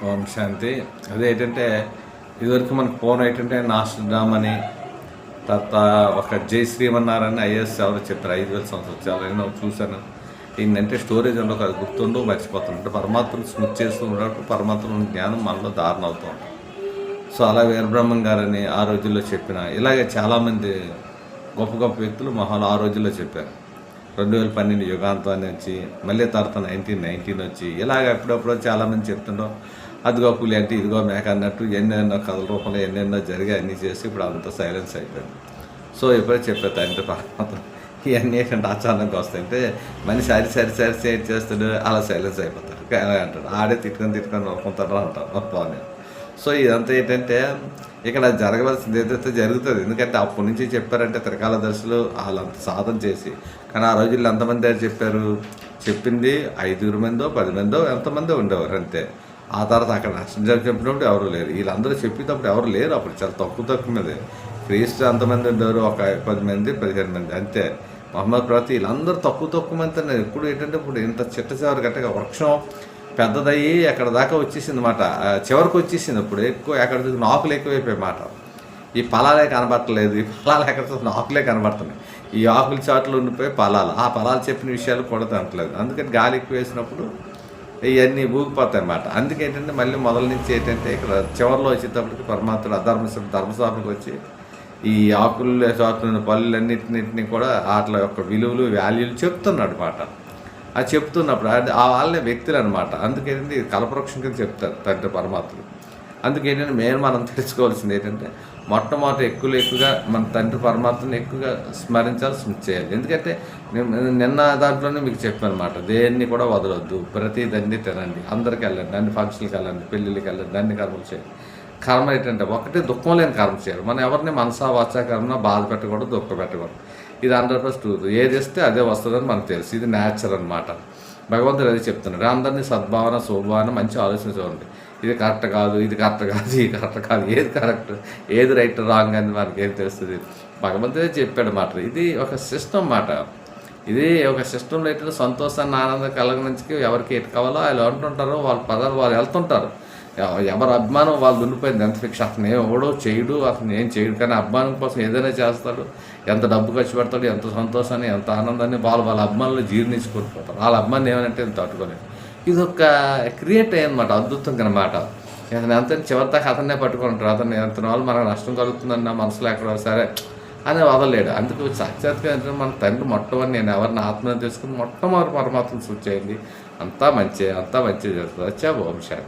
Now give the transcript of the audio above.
ఓం శాంతి. అదేంటంటే ఇదివరకు మనకు ఫోన్ ఏంటంటే నాస్ట్రాడామ్ అని, తర్వాత ఒక జై శ్రీమన్నారాయణ ఐఏఎస్ ఎవరో చెప్పారు 5,000 సంవత్సరాలు చాలా నేను చూశాను. ఏంటంటే స్టోరేజ్ ఉండవు, అది గుర్తుండో మర్చిపోతాం. అంటే పరమాత్మను స్మృతి చేస్తూ ఉన్నప్పుడు పరమాత్మ జ్ఞానం మనలో దారుణ అవుతూ ఉంటుంది. సో అలా వీరబ్రహ్మం గారని ఆ రోజుల్లో చెప్పిన, ఇలాగే చాలామంది గొప్ప గొప్ప వ్యక్తులు మహాలు ఆ రోజుల్లో చెప్పారు. 2012 యుగాంతాన్ని వచ్చి మళ్ళీ తర్వాత 1919 వచ్చి ఇలాగ ఎప్పుడప్పుడు చాలామంది చెప్తుంటాం. అదిగో పులి అంటే ఇదిగో మేక అన్నట్టు ఎన్నెన్నో కథల రూపంలో ఎన్నెన్నో జరిగి అన్నీ చేసి ఇప్పుడు అంతా సైలెన్స్ అయిపోయింది. సో ఎప్పుడైతే చెప్పే తండ్రి పరమాత్మ ఇవన్నీ ఏంటంటే అచానంగా వస్తాయంటే మనిషి సరి చేస్తాడు, అలా సైలెన్స్ అయిపోతాడు. ఎలా అంటాడు ఆడే తిట్టుకొని నొరుకుంటాడు అంటారు బాగా. సో ఇదంతా ఏంటంటే ఇక్కడ జరగవలసింది ఏదైతే జరుగుతుంది. ఎందుకంటే అప్పటి నుంచి చెప్పారంటే త్రికాల దర్శులు వాళ్ళంత సాధన చేసి, కానీ ఆ రోజుల్లో ఎంతమంది దగ్గర చెప్పారు, చెప్పింది 5 మందో 10 మందో ఎంతమందో ఉండేవారు అంతే. ఆ తర్వాత అక్కడ నష్టం చెప్పినప్పుడు ఎవరు లేరు, వీళ్ళందరూ చెప్పేటప్పుడు ఎవరు లేరు. అప్పుడు చాలా తక్కువ మీదే క్రీస్తు ఎంతమంది ఉండేవారు, ఒక 10 మంది 15 మంది అంతే. మహమ్మద్ ప్రవక్త వీళ్ళందరూ తక్కువ మంది అన్నారు. ఇప్పుడు ఏంటంటే ఇప్పుడు ఇంత చిట్ట చివరి గట్టగా వృక్షం పెద్దదయ్యి ఎక్కడ దాకా వచ్చేసింది మాట, చివరికి వచ్చేసింది. ఇప్పుడు ఎక్కువ ఎక్కడ ఆకులు ఎక్కువైపోయాయి మాట. ఈ ఫలాలే కనబడట్లేదు, ఈ ఫలాలు ఎక్కడ ఆకులే కనబడుతున్నాయి. ఈ ఆకుల చాట్లు ఉండిపోయి ఫలాలు, ఆ ఫలాలు చెప్పిన విషయాలు కూడా తినట్లేదు. అందుకని గాలి ఎక్కువ వేసినప్పుడు ఇవన్నీ ఊగిపోతాయి అన్నమాట. అందుకేంటంటే మళ్ళీ మొదల నుంచి ఏంటంటే ఇక్కడ చివరిలో వచ్చేటప్పటికి పరమాత్ముడు ధర్మస్థాపనకు వచ్చి ఈ ఆకులు చాటున్న పళ్ళన్నింటినీ కూడా వాటి యొక్క విలువలు వాల్యూలు చెప్తున్నాడు మాట. అది చెప్తున్నప్పుడు ఆ వాళ్ళే వ్యక్తులు అనమాట. అందుకేంటంటే ఇది కల్పవృక్షం కింద చెప్తారు తండ్రి పరమాత్ముడు. అందుకేంటంటే మనం తెలుసుకోవాల్సింది ఏంటంటే మొట్టమొదటి ఎక్కువగా మన తండ్రి పరమాత్మని ఎక్కువగా స్మరించాలి, స్మృతి చేయాలి. ఎందుకంటే నిన్న దాంట్లోనే మీకు చెప్పాను అనమాట, దేన్ని కూడా వదలొద్దు, ప్రతి దాన్ని తినండి, అందరికి వెళ్ళండి, అన్ని ఫంక్షన్కి వెళ్ళండి, పెళ్ళిళ్ళకి వెళ్ళండి, అన్ని కర్మలు చేయండి. కర్మ ఏంటంటే ఒకటి దుఃఖం లేని కర్మ చేయాలి. మనం ఎవరిని మనసా వాచా కర్మ బాధ పెట్టకూడదు, దుఃఖం పెట్టకూడదు. ఇది 100% ట్రూత్. ఏది ఇస్తే అదే వస్తుందని మనకు తెలుసు. ఇది న్యాచురల్ అనమాట. భగవంతుడు అది చెప్తున్నాడు, అందరినీ సద్భావన శుభావన మంచి ఆలోచన చూడండి. ఇది కరెక్ట్ కాదు, ఇది కరెక్ట్ కాదు, ఇది కరెక్ట్ కాదు, ఏది కరెక్ట్ ఏది రైట్ రాంగ్ అని మనకి ఏం తెలుస్తుంది. భగవంతుడే చెప్పాడు మాట. ఇది ఒక సిస్టమ్ మాట. ఇది ఒక సిస్టంలో ఏంటంటే సంతోషాన్ని ఆనందం కలగడానికి ఎవరికి ఎటు కావాలో వాళ్ళు అంటుంటారో వాళ్ళ పదాలు వాళ్ళు వెళ్తుంటారు. ఎవరి అభిమానం వాళ్ళు ఉండిపోయింది. ఎంత ఫిక్స్, అతను ఎవడో చేయడు, అతను ఏం చేయడు, కానీ అభిమానం కోసం ఏదైనా చేస్తాడు. ఎంత డబ్బు ఖర్చు పెడతాడు, ఎంత సంతోషాన్ని ఎంత ఆనందాన్ని వాళ్ళ అభిమానులు జీర్ణించుకుంటుపోతారు. వాళ్ళ అభిమానం ఏమనంటే తట్టుకోలేదు. ఇది ఒక క్రియేట్ అయ్యనమాట, అద్భుతంగా అనమాట. అతను ఎంత చివరి దాకా అతన్నే పట్టుకుంటారు. అతను ఎంత వాళ్ళు మనకు నష్టం కలుగుతుందన్న మనసులో ఎక్కడ సరే అని వదలలేడు. అందుకు సాక్షాత్గా అంటే మన తండ్రి మొట్టమొదటి నేను ఎవరిని ఆత్మని తెలుసుకుని మొట్టమొదటి పరమాత్మను సూచి చేయండి, అంతా మంచి జరుగుతుంది. వచ్చా ఓం శాంతి.